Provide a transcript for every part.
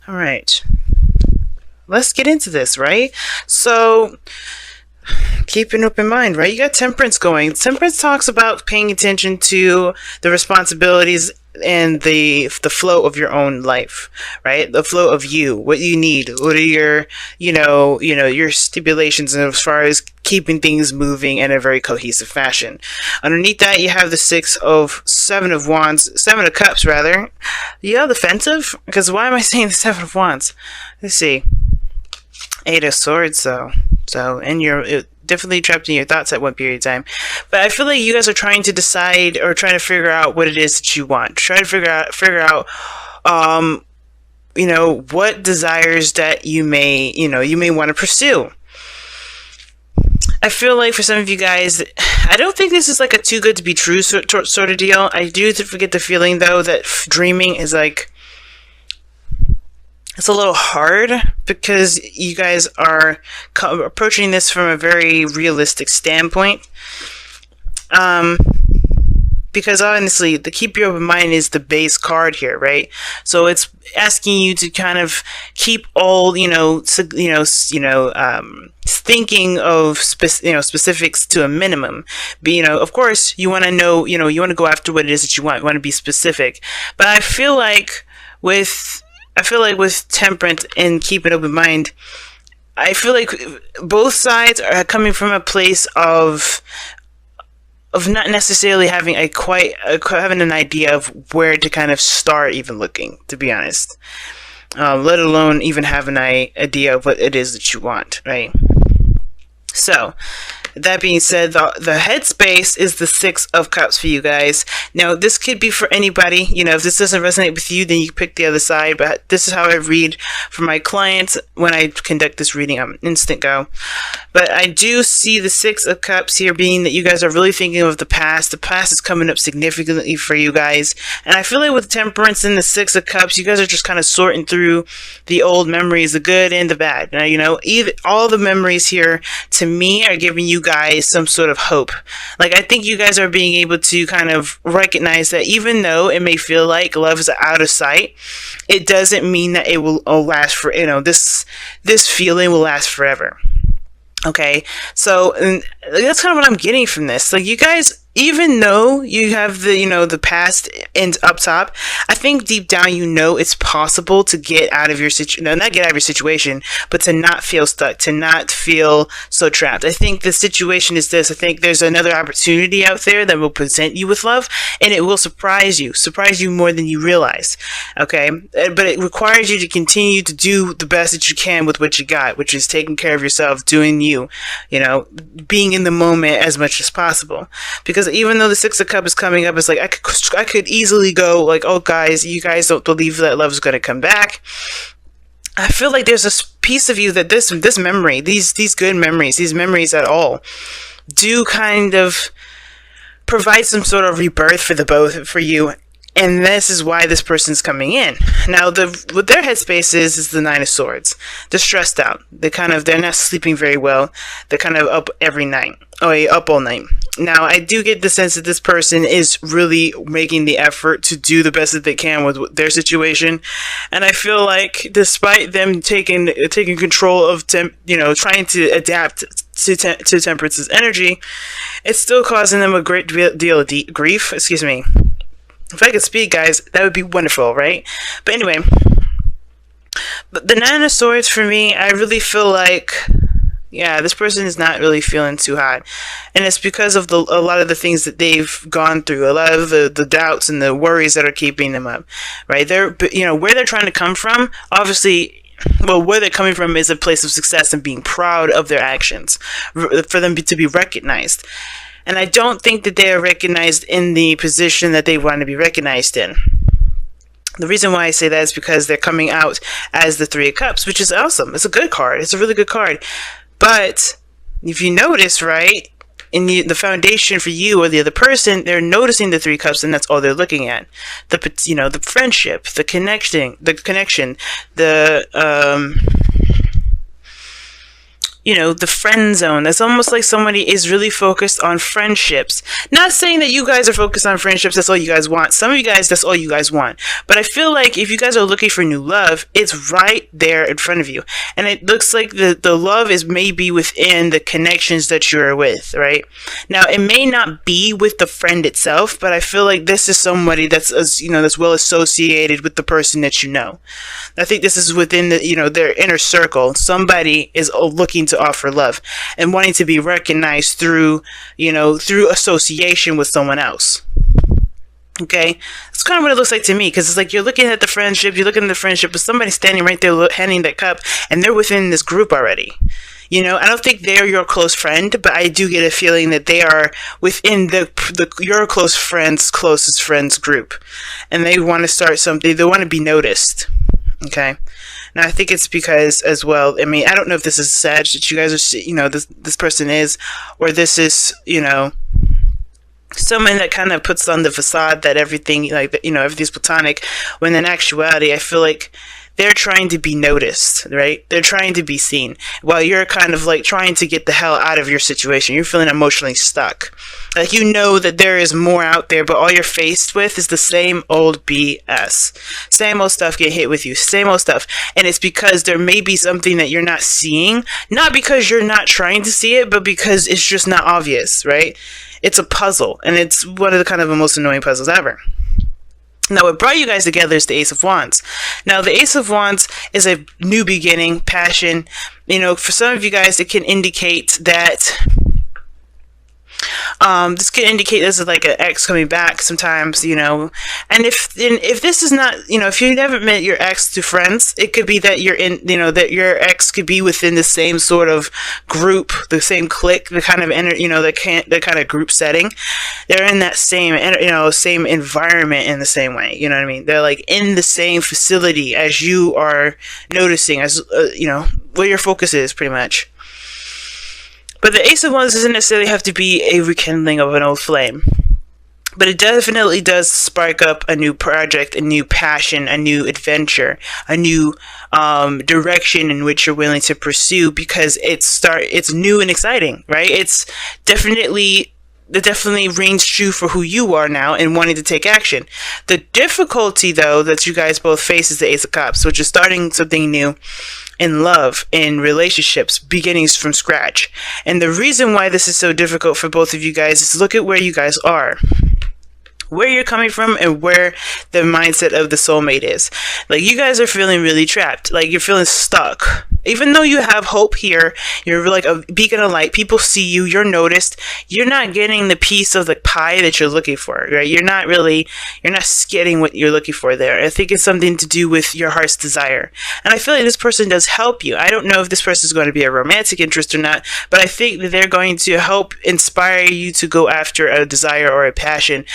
All right. Let's get into this, right? So, keep an open mind, right? You got temperance going. Temperance talks about paying attention to the responsibilities and the flow of your own life, right? The flow of you, what you need, what are your, your stipulations as far as keeping things moving in a very cohesive fashion. Underneath that, you have the seven of cups, rather. Defensive? Because why am I saying the seven of wands? Let's see. Eight of swords, though. And you're definitely trapped in your thoughts at one period of time. But I feel like you guys are trying to decide or trying to figure out what it is that you want. Try to figure out, what desires that you may want to pursue. I feel like for some of you guys, I don't think this is like a too good to be true sort of deal. I do get the feeling, though, that dreaming is like, it's a little hard because you guys are approaching this from a very realistic standpoint. Because honestly, the keep your open mind is the base card here, right? So it's asking you to kind of keep all, thinking of specifics to a minimum. But, of course, you want to know, you want to go after what it is that you want. You want to be specific. But I feel like with temperance and keep an open mind, I feel like both sides are coming from a place of not necessarily having having an idea of where to kind of start even looking, to be honest. Let alone even have an idea of what it is that you want, right? So, that being said, the headspace is the Six of Cups for you guys. Now, this could be for anybody. If this doesn't resonate with you, then you pick the other side. But this is how I read for my clients when I conduct this reading. I'm instant go. But I do see the Six of Cups here being that you guys are really thinking of the past. The past is coming up significantly for you guys. And I feel like with Temperance and the Six of Cups, you guys are just kind of sorting through the old memories, the good and the bad. Now, all the memories here, to me, are giving you guys some sort of hope. Like, I think you guys are being able to kind of recognize that even though it may feel like love is out of sight, it doesn't mean that it will last for, this feeling will last forever. Okay, so that's kind of what I'm getting from this. Like, you guys, even though you have the past and up top, I think deep down it's possible to get out of your situation. No, not get out of your situation, but to not feel stuck, to not feel so trapped. I think the situation is this. I think there's another opportunity out there that will present you with love, and it will surprise you more than you realize. Okay, but it requires you to continue to do the best that you can with what you got, which is taking care of yourself, doing you, being in the moment as much as possible. Because even though the Six of Cups is coming up, it's like I could easily go like, oh guys, you guys don't believe that love is going to come back. I feel like there's a piece of you that this memory, these good memories, these memories at all, do kind of provide some sort of rebirth for you. And this is why this person's coming in. Now, what their headspace is the Nine of Swords. They're stressed out. They're not sleeping very well. They're kind of up every night. Up all night. Now, I do get the sense that this person is really making the effort to do the best that they can with their situation. And I feel like despite them taking control of, trying to adapt to Temperance's energy, it's still causing them a great deal of grief. Excuse me. If I could speak, guys, that would be wonderful, right? But anyway, the Nine of Swords for me, I really feel like, this person is not really feeling too hot. And it's because of a lot of the things that they've gone through, a lot of the doubts and the worries that are keeping them up, right? Where they're trying to come from, obviously, where they're coming from is a place of success and being proud of their actions, for them to be recognized. And I don't think that they are recognized in the position that they want to be recognized in. The reason why I say that is because they're coming out as the Three of Cups, which is awesome. It's a good card. It's a really good card. But if you notice, right, in the foundation for you or the other person, they're noticing the Three of Cups, and that's all they're looking at. The friendship, the connection, the friend zone. That's almost like somebody is really focused on friendships. Not saying that you guys are focused on friendships, that's all you guys want. Some of you guys, that's all you guys want. But I feel like if you guys are looking for new love, it's right there in front of you. And it looks like the love is maybe within the connections that you're with, right? Now, it may not be with the friend itself, but I feel like this is somebody that's, that's well associated with the person that you know. I think this is within their inner circle. Somebody is looking to offer love and wanting to be recognized through association with someone else. Okay, that's kind of what it looks like to me, because it's like you're looking at the friendship, but somebody's standing right there handing that cup, and they're within this group already. I don't think they're your close friend, but I do get a feeling that they are within your closest friends group, and they want to start something. They want to be noticed. Okay. Now, I think it's because as well, I mean, I don't know if this is Sag that you guys are, this person is, or this is, someone that kind of puts on the facade that everything, everything's platonic, when in actuality, I feel like they're trying to be noticed, right? They're trying to be seen, while you're kind of like trying to get the hell out of your situation. You're feeling emotionally stuck. Like, that there is more out there, but all you're faced with is the same old BS. Same old stuff get hit with you. Same old stuff. And it's because there may be something that you're not seeing, not because you're not trying to see it, but because it's just not obvious, right? It's a puzzle, and it's one of the kind of the most annoying puzzles ever. Now, what brought you guys together is the Ace of Wands. Now, the Ace of Wands is a new beginning, passion. For some of you guys, it can indicate that this could indicate this is like an ex coming back sometimes, and if this is not, if you never met your ex to friends, it could be that that your ex could be within the same sort of group, the same clique, the kind of the kind of group setting. They're in that same same environment in the same way. You know what I mean? They're like in the same facility as you are noticing, as where your focus is, pretty much. But the Ace of Wands doesn't necessarily have to be a rekindling of an old flame. But it definitely does spark up a new project, a new passion, a new adventure, a new direction in which you're willing to pursue, because it's new and exciting, right? It definitely rings true for who you are now and wanting to take action. The difficulty, though, that you guys both face is the Ace of Cups, which is starting something new in love, in relationships, beginnings from scratch. And the reason why this is so difficult for both of you guys is look at where you guys are. Where you're coming from and where the mindset of the soulmate is. Like, you guys are feeling really trapped. Like, you're feeling stuck. Even though you have hope here, you're like a beacon of light. People see you, you're noticed. You're not getting the piece of the pie that you're looking for, right? You're not getting what you're looking for there. I think it's something to do with your heart's desire. And I feel like this person does help you. I don't know if this person is going to be a romantic interest or not, but I think that they're going to help inspire you to go after a desire or a passion,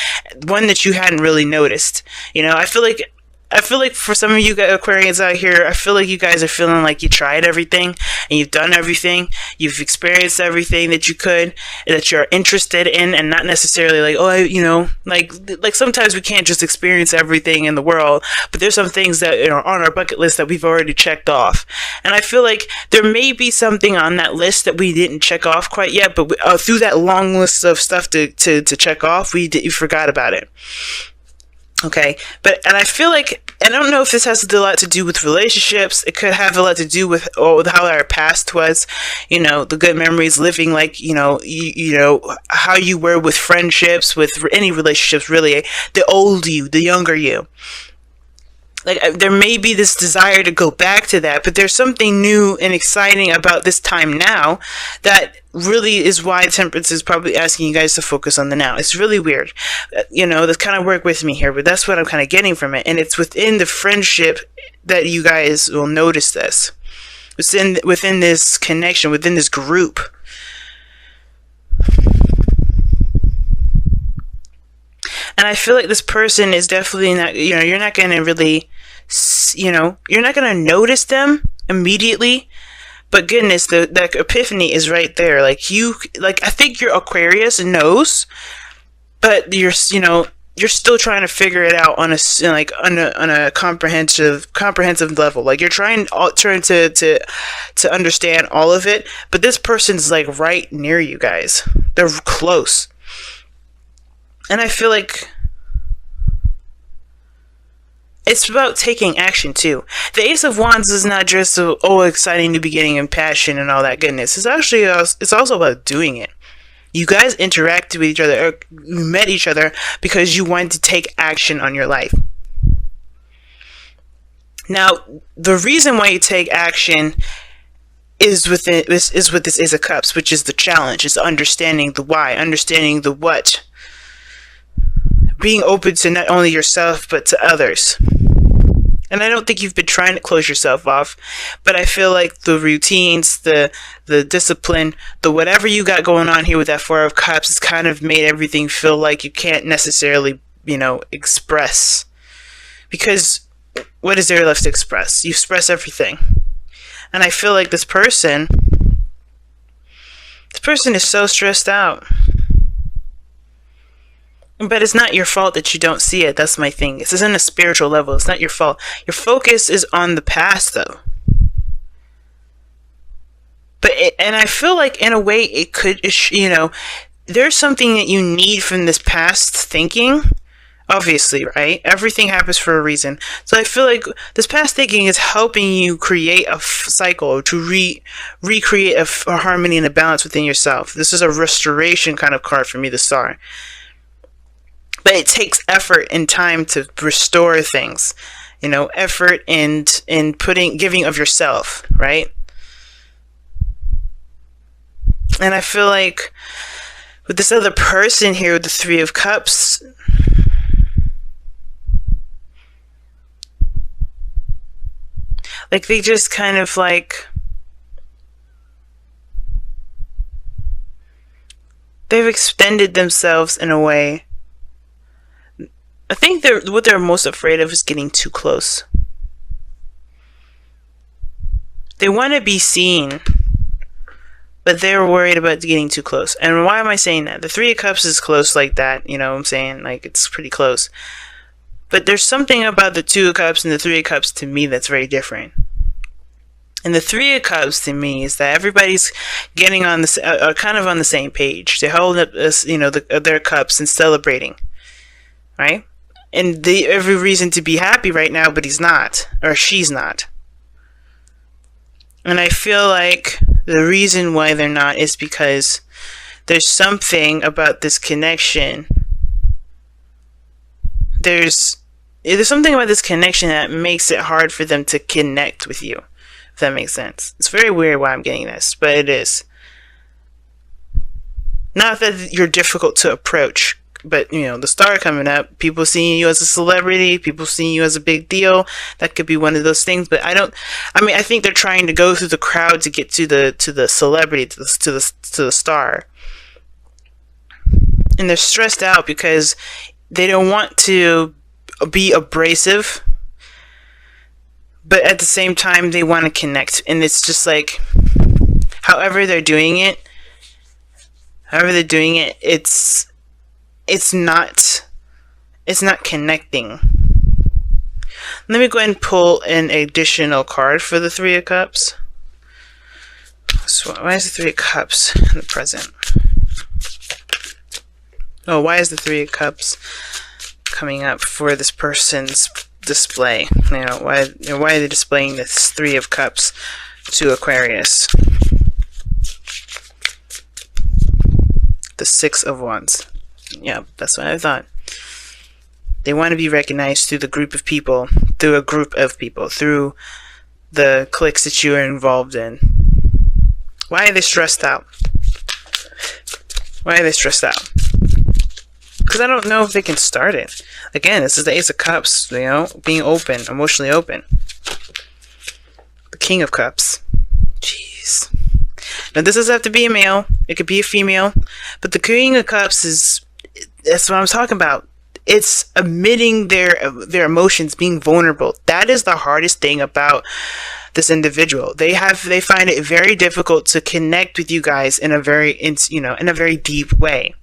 one that you hadn't really noticed. I feel like for some of you Aquarians out here, I feel like you guys are feeling like you tried everything and you've done everything. You've experienced everything that you could, that you're interested in, and not necessarily like, like sometimes we can't just experience everything in the world, but there's some things that are on our bucket list that we've already checked off. And I feel like there may be something on that list that we didn't check off quite yet, but through that long list of stuff to check off, we forgot about it. Okay, and I feel like, I don't know if this has a lot to do with relationships. It could have a lot to do with how our past was, the good memories, living like, how you were with friendships, with any relationships, really, the old you, the younger you. Like, there may be this desire to go back to that, but there's something new and exciting about this time now that really is why Temperance is probably asking you guys to focus on the now. It's really weird. That's kind of work with me here, but that's what I'm kind of getting from it. And it's within the friendship that you guys will notice this. It's within this connection, within this group. And I feel like this person is definitely not, you're not going to really, you're not going to notice them immediately. But goodness, that epiphany is right there. I think your Aquarius knows, but you're still trying to figure it out on a like on a comprehensive level. Like you're trying to understand all of it, but this person's like right near you guys. They're close, and I feel like it's about taking action too. The Ace of Wands is not just exciting new beginning and passion and all that goodness. It's actually it's also about doing it. You guys interacted with each other, or you met each other because you wanted to take action on your life. Now, the reason why you take action is with this Ace of Cups, which is the challenge. It's understanding the why, understanding the what, being open to not only yourself but to others. And I don't think you've been trying to close yourself off, but I feel like the routines, the discipline, the whatever you got going on here with that Four of Cups has kind of made everything feel like you can't necessarily, express. Because what is there left to express? You express everything. And I feel like this person is so stressed out. But it's not your fault that you don't see it. That's my thing. This is on a spiritual level. It's not your fault. Your focus is on the past, though. And I feel like in a way it could, there's something that you need from this past thinking. Obviously, right? Everything happens for a reason. So I feel like this past thinking is helping you create a cycle to recreate a harmony and a balance within yourself. This is a restoration kind of card for me, the Star. But it takes effort and time to restore things, effort and giving of yourself, right? And I feel like with this other person here with the Three of Cups, like they just kind of like, they've extended themselves in a way. I think what they're most afraid of is getting too close. They want to be seen, but they're worried about getting too close. And why am I saying that? The Three of Cups is close like that, you know what I'm saying? Like, it's pretty close. But there's something about the Two of Cups and the Three of Cups to me that's very different. And the Three of Cups to me is that everybody's getting on kind of on the same page. They're holding up this, their cups and celebrating, right? And they have every reason to be happy right now, but he's not, or she's not. And I feel like the reason why they're not is because there's something about this connection. There's something about this connection that makes it hard for them to connect with you, if that makes sense. It's very weird why I'm getting this, but it is. Not that you're difficult to approach, but, the Star coming up, people seeing you as a celebrity, people seeing you as a big deal, that could be one of those things. But I think they're trying to go through the crowd to get to the celebrity, to the Star. And they're stressed out because they don't want to be abrasive, but at the same time they want to connect. And it's just like, however they're doing it, it's not connecting. Let me go ahead and pull an additional card for the Three of Cups. So why is the Three of Cups in the present? Oh, why is the Three of Cups coming up for this person's display? Why are they displaying this Three of Cups to Aquarius? The Six of Wands. Yeah, that's what I thought. They want to be recognized through a group of people, through the cliques that you are involved in. Why are they stressed out? Because I don't know if they can start it. Again, this is the Ace of Cups, being open, emotionally open. The King of Cups. Jeez. Now, this doesn't have to be a male. It could be a female. But the King of Cups that's what I'm talking about. It's admitting their emotions, being vulnerable. That is the hardest thing about this individual. They find it very difficult to connect with you guys in a very deep way.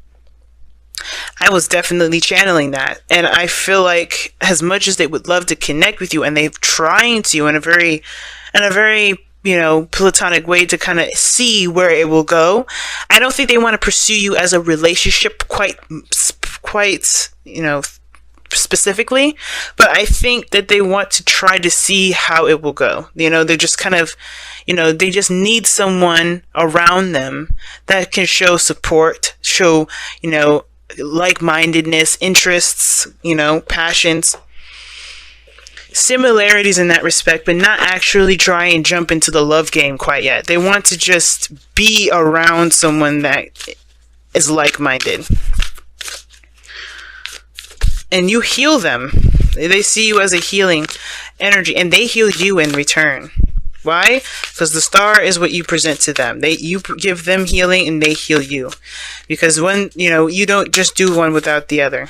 I was definitely channeling that. And I feel like as much as they would love to connect with you, and they're trying to in a very, platonic way to kind of see where it will go, I don't think they want to pursue you as a relationship quite, specifically, but I think that they want to try to see how it will go. They're just kind of, they just need someone around them that can show support, show, like-mindedness, interests, passions, similarities in that respect, but not actually try and jump into the love game quite yet. They want to just be around someone that is like-minded. And you heal them. They see you as a healing energy, and they heal you in return. Why? Because the star is what you present to them. You give them healing, and they heal you. Because when you don't just do one without the other.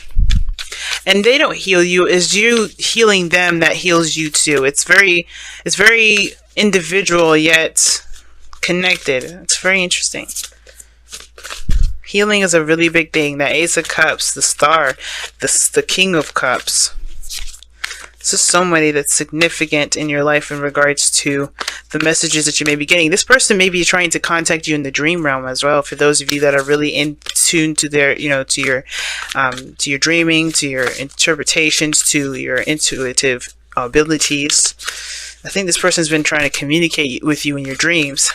And they don't heal you; it's you healing them that heals you too. It's very individual yet connected. It's very interesting. Healing is a really big thing. The Ace of Cups, the Star, the King of Cups. This is somebody that's significant in your life in regards to the messages that you may be getting. This person may be trying to contact you in the dream realm as well. For those of you that are really in tune to their, to your dreaming, to your interpretations, to your intuitive abilities. I think this person's been trying to communicate with you in your dreams.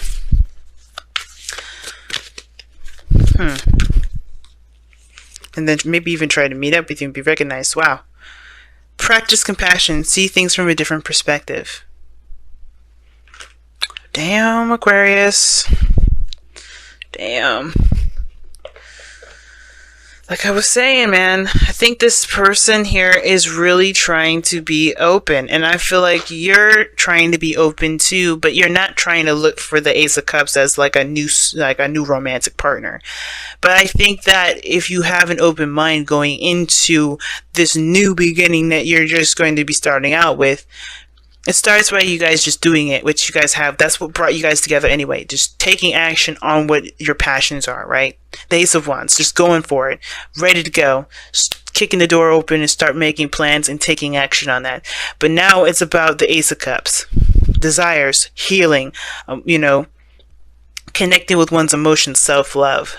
And then maybe even try to meet up with you and be recognized. Wow. Practice compassion. See things from a different perspective. Damn, Aquarius. Damn. Like I was saying, man, I think this person here is really trying to be open. And I feel like you're trying to be open too, but you're not trying to look for the Ace of Cups as like a new romantic partner. But I think that if you have an open mind going into this new beginning that you're just going to be starting out with, it starts by you guys just doing it, which you guys have. That's what brought you guys together anyway. Just taking action on what your passions are, right? The Ace of Wands, just going for it, ready to go, kicking the door open and start making plans and taking action on that. But now it's about the Ace of Cups, desires, healing, connecting with one's emotions, self-love.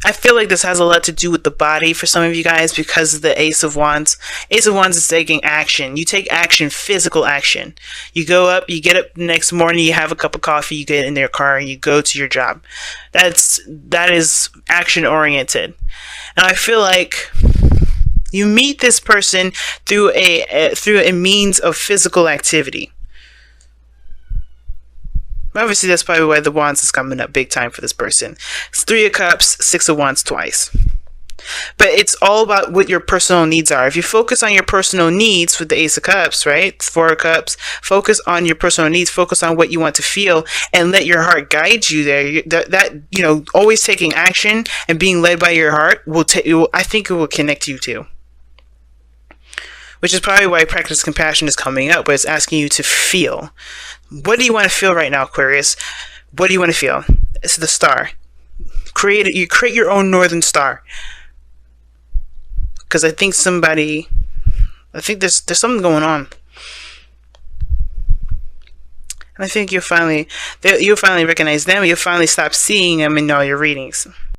I feel like this has a lot to do with the body for some of you guys because of the Ace of Wands. Ace of Wands is taking action. You take action, physical action. You go up, you get up the next morning, you have a cup of coffee, you get in your car, and you go to your job. That is action oriented. And I feel like you meet this person through a means of physical activity. Obviously, that's probably why the Wands is coming up big time for this person. It's 3 of Cups, 6 of Wands twice. But it's all about what your personal needs are. If you focus on your personal needs with the Ace of Cups, right? 4 of Cups. Focus on your personal needs. Focus on what you want to feel and let your heart guide you there. Always taking action and being led by your heart I think it will connect you to. Which is probably why practice compassion is coming up, but it's asking you to feel. What do you want to feel right now, Aquarius? What do you want to feel? It's the star. You create your own northern star. Because I think there's something going on. And I think you'll finally recognize them. You'll finally stop seeing them in all your readings.